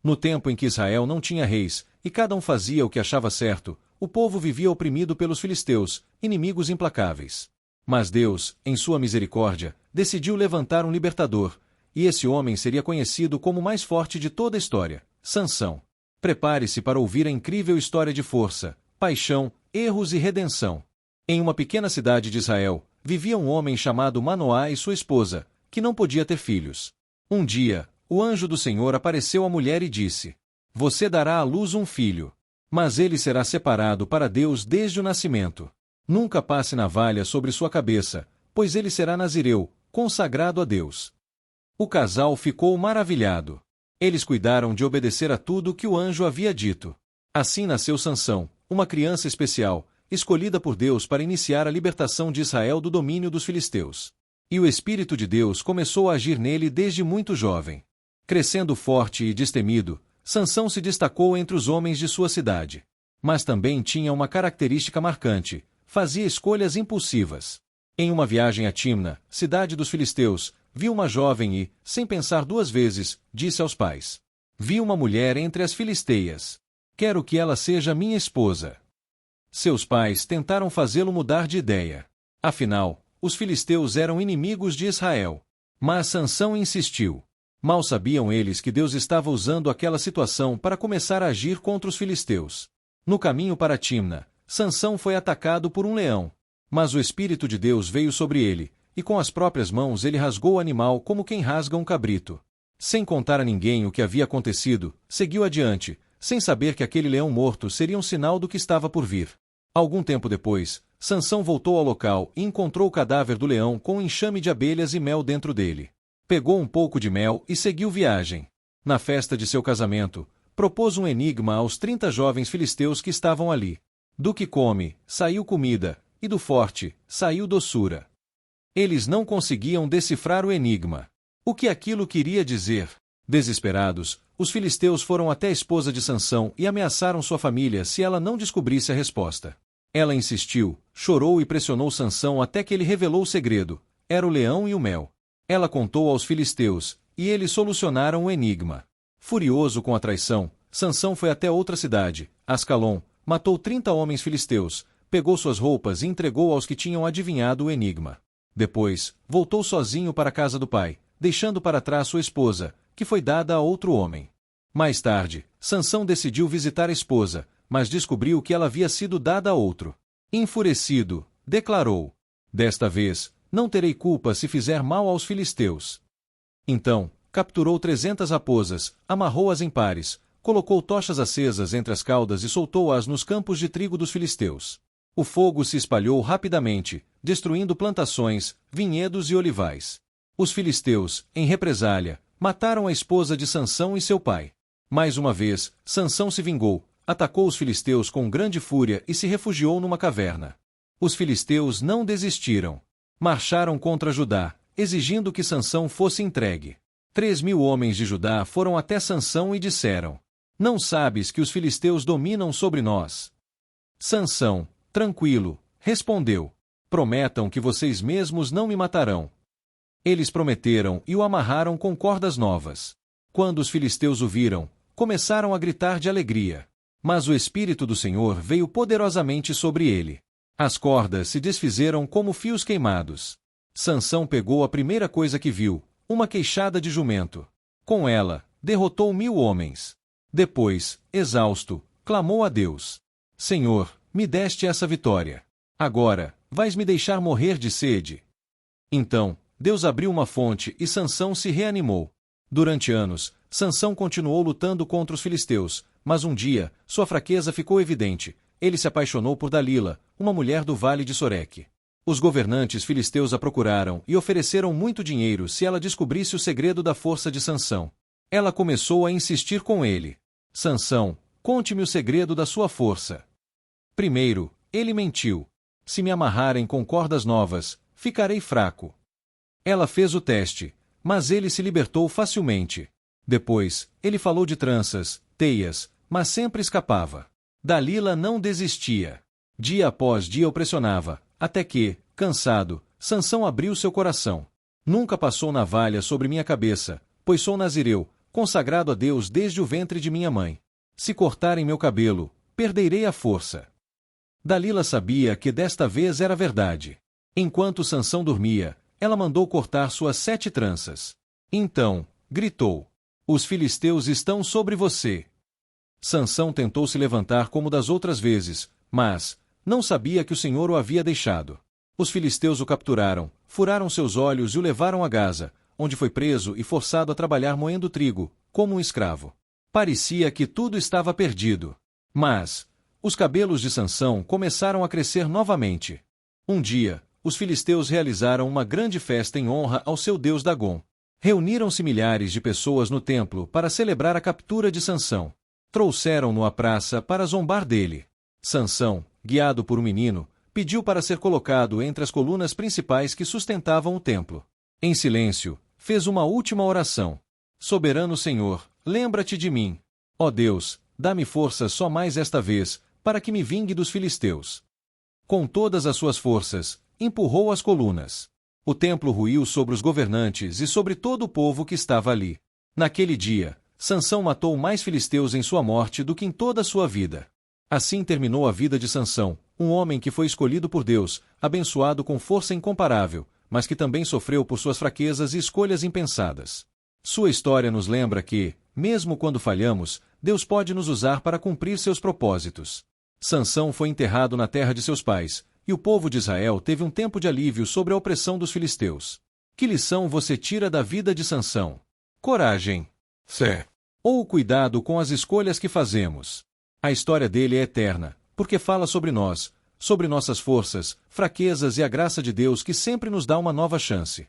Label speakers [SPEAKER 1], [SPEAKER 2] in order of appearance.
[SPEAKER 1] No tempo em que Israel não tinha reis, e cada um fazia o que achava certo, o povo vivia oprimido pelos filisteus, inimigos implacáveis. Mas Deus, em sua misericórdia, decidiu levantar um libertador, e esse homem seria conhecido como o mais forte de toda a história, Sansão. Prepare-se para ouvir a incrível história de força, paixão, erros e redenção. Em uma pequena cidade de Israel, vivia um homem chamado Manoá e sua esposa, que não podia ter filhos. Um dia, o anjo do Senhor apareceu à mulher e disse: Você dará à luz um filho. Mas ele será separado para Deus desde o nascimento. Nunca passe navalha sobre sua cabeça, pois ele será nazireu, consagrado a Deus. O casal ficou maravilhado. Eles cuidaram de obedecer a tudo que o anjo havia dito. Assim nasceu Sansão, uma criança especial, escolhida por Deus para iniciar a libertação de Israel do domínio dos filisteus. E o Espírito de Deus começou a agir nele desde muito jovem. Crescendo forte e destemido, Sansão se destacou entre os homens de sua cidade. Mas também tinha uma característica marcante: fazia escolhas impulsivas. Em uma viagem a Timna, cidade dos filisteus, viu uma jovem e, sem pensar duas vezes, disse aos pais: Vi uma mulher entre as filisteias. Quero que ela seja minha esposa. Seus pais tentaram fazê-lo mudar de ideia. Afinal, os filisteus eram inimigos de Israel. Mas Sansão insistiu. Mal sabiam eles que Deus estava usando aquela situação para começar a agir contra os filisteus. No caminho para Timna, Sansão foi atacado por um leão. Mas o Espírito de Deus veio sobre ele, e com as próprias mãos ele rasgou o animal como quem rasga um cabrito. Sem contar a ninguém o que havia acontecido, seguiu adiante, sem saber que aquele leão morto seria um sinal do que estava por vir. Algum tempo depois, Sansão voltou ao local e encontrou o cadáver do leão com um enxame de abelhas e mel dentro dele. Pegou um pouco de mel e seguiu viagem. Na festa de seu casamento, propôs um enigma aos 30 jovens filisteus que estavam ali. Do que come, saiu comida, e do forte, saiu doçura. Eles não conseguiam decifrar o enigma. O que aquilo queria dizer? Desesperados, os filisteus foram até a esposa de Sansão e ameaçaram sua família se ela não descobrisse a resposta. Ela insistiu, chorou e pressionou Sansão até que ele revelou o segredo: era o leão e o mel. Ela contou aos filisteus, e eles solucionaram o enigma. Furioso com a traição, Sansão foi até outra cidade, Ascalon, matou 30 homens filisteus, pegou suas roupas e entregou aos que tinham adivinhado o enigma. Depois, voltou sozinho para a casa do pai, deixando para trás sua esposa, que foi dada a outro homem. Mais tarde, Sansão decidiu visitar a esposa, mas descobriu que ela havia sido dada a outro. Enfurecido, declarou: Desta vez, não terei culpa se fizer mal aos filisteus. Então, capturou 300 raposas, amarrou-as em pares, colocou tochas acesas entre as caudas e soltou-as nos campos de trigo dos filisteus. O fogo se espalhou rapidamente, destruindo plantações, vinhedos e olivais. Os filisteus, em represália, mataram a esposa de Sansão e seu pai. Mais uma vez, Sansão se vingou, atacou os filisteus com grande fúria e se refugiou numa caverna. Os filisteus não desistiram. Marcharam contra Judá, exigindo que Sansão fosse entregue. 3.000 homens de Judá foram até Sansão e disseram: Não sabes que os filisteus dominam sobre nós? Sansão, tranquilo, respondeu: Prometam que vocês mesmos não me matarão. Eles prometeram e o amarraram com cordas novas. Quando os filisteus o viram, começaram a gritar de alegria. Mas o Espírito do Senhor veio poderosamente sobre ele. As cordas se desfizeram como fios queimados. Sansão pegou a primeira coisa que viu, uma queixada de jumento. Com ela, derrotou 1.000 homens. Depois, exausto, clamou a Deus: Senhor, me deste essa vitória. Agora, vais me deixar morrer de sede? Então, Deus abriu uma fonte e Sansão se reanimou. Durante anos, Sansão continuou lutando contra os filisteus, mas um dia, sua fraqueza ficou evidente. Ele se apaixonou por Dalila, uma mulher do vale de Soreque. Os governantes filisteus a procuraram e ofereceram muito dinheiro se ela descobrisse o segredo da força de Sansão. Ela começou a insistir com ele: Sansão, conte-me o segredo da sua força. Primeiro, ele mentiu: se me amarrarem com cordas novas, ficarei fraco. Ela fez o teste, mas ele se libertou facilmente. Depois, ele falou de tranças, teias, mas sempre escapava. Dalila não desistia. Dia após dia o pressionava, até que, cansado, Sansão abriu seu coração. Nunca passou navalha sobre minha cabeça, pois sou nazireu, consagrado a Deus desde o ventre de minha mãe. Se cortarem meu cabelo, perderei a força. Dalila sabia que desta vez era verdade. Enquanto Sansão dormia, ela mandou cortar suas 7 tranças. Então, gritou: "Os filisteus estão sobre você." Sansão tentou se levantar como das outras vezes, mas não sabia que o Senhor o havia deixado. Os filisteus o capturaram, furaram seus olhos e o levaram a Gaza, onde foi preso e forçado a trabalhar moendo trigo, como um escravo. Parecia que tudo estava perdido. Mas os cabelos de Sansão começaram a crescer novamente. Um dia, os filisteus realizaram uma grande festa em honra ao seu deus Dagom. Reuniram-se milhares de pessoas no templo para celebrar a captura de Sansão. Trouxeram-no à praça para zombar dele. Sansão, guiado por um menino, pediu para ser colocado entre as colunas principais que sustentavam o templo. Em silêncio, fez uma última oração. "Soberano Senhor, lembra-te de mim. Ó Deus, dá-me força só mais esta vez, para que me vingue dos filisteus." Com todas as suas forças, empurrou as colunas. O templo ruiu sobre os governantes e sobre todo o povo que estava ali. Naquele dia, Sansão matou mais filisteus em sua morte do que em toda a sua vida. Assim terminou a vida de Sansão, um homem que foi escolhido por Deus, abençoado com força incomparável, mas que também sofreu por suas fraquezas e escolhas impensadas. Sua história nos lembra que, mesmo quando falhamos, Deus pode nos usar para cumprir seus propósitos. Sansão foi enterrado na terra de seus pais, e o povo de Israel teve um tempo de alívio sobre a opressão dos filisteus. Que lição você tira da vida de Sansão? Coragem.
[SPEAKER 2] Fé.
[SPEAKER 1] Ou cuidado com as escolhas que fazemos? A história dele é eterna, porque fala sobre nós, sobre nossas forças, fraquezas e a graça de Deus que sempre nos dá uma nova chance.